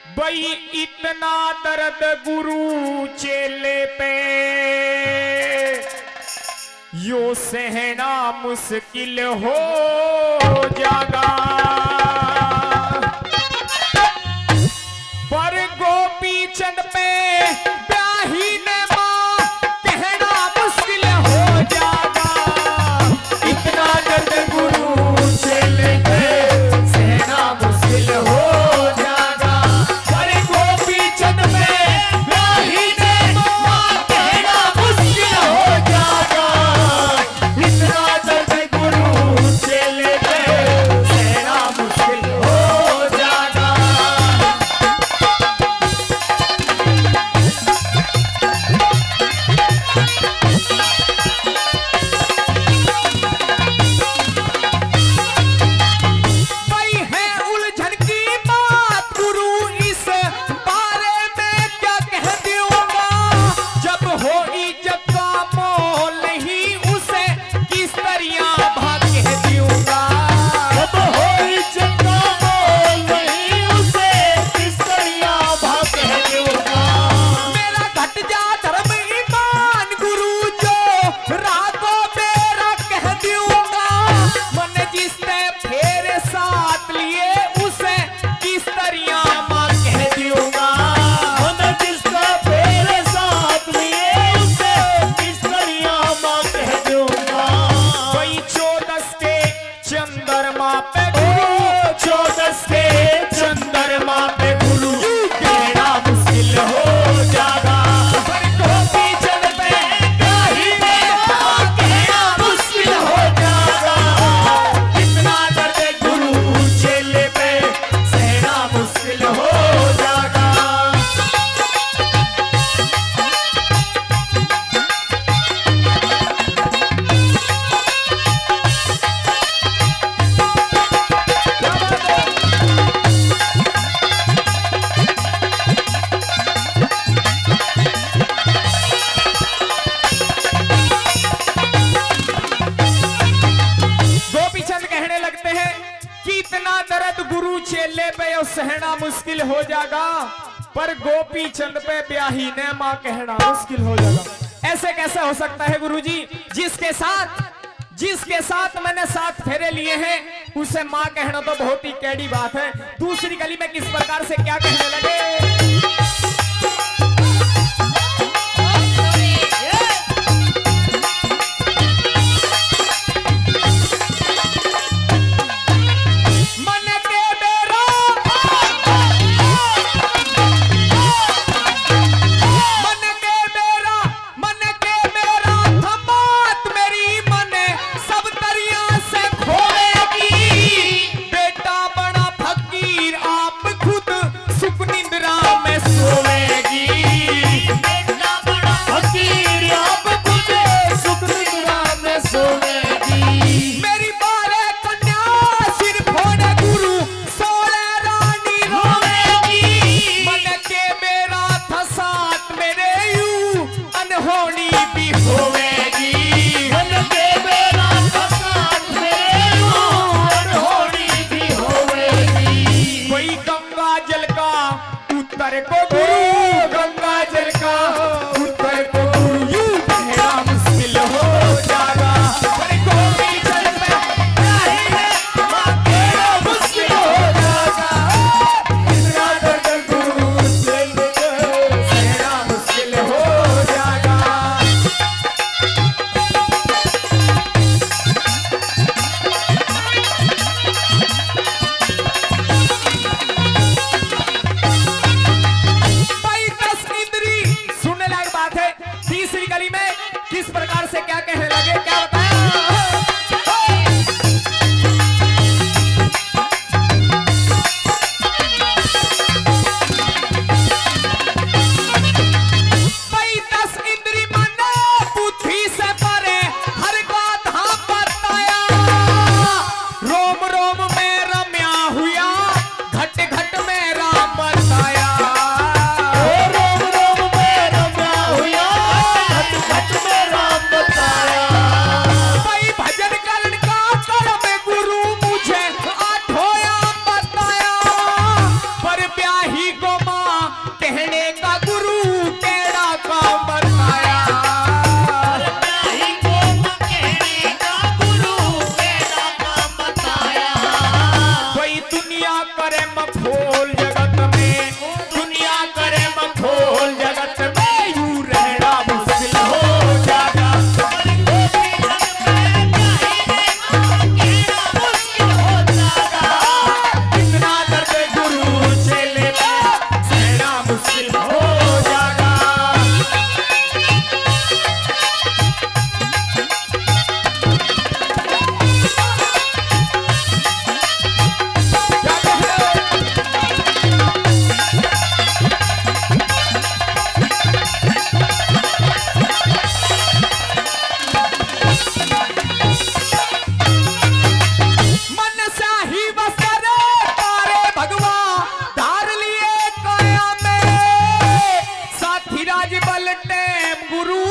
भाई इतना दर्द गुरु चेले पे यो सहना मुश्किल हो जागा। पर गोपी चंद पे ब्याही ने मां कहना मुश्किल हो जागा। इतना दर्द गुरु चेले पे सहना मुश्किल हो जागा। पर गोपी चंद पे ब्याही ने मां कहना मुश्किल हो जागा। इतना दर्द गुरु चेले पे सहना मुश्किल हो जागा। गुरु चेले पे यो सहना मुश्किल हो जागा। पर गोपी चंद पे ब्याही ने मां कहना मुश्किल हो जागा। ऐसे कैसे हो सकता है गुरुजी? जिसके साथ मैंने 7 फेरे लिए हैं उसे मां कहना तो बहुत ही कैडी बात है। दूसरी गली में किस प्रकार से क्या कहने लगे। ब्याही को माँ कहने का गुरु टेढ़ा काम बताया। कोई दुनिया करे मखोल जगत में, दुनिया करे मखोल जगत में, यूं रहना मुश्किल हो जाएगा। इतना दर्द गुरु चेले में सहना मुश्किल हो जाएगा। क्या कहे? मन शाही बसरे तारे भगवा धार लिए काया में, साथी राज बल टेम गुरु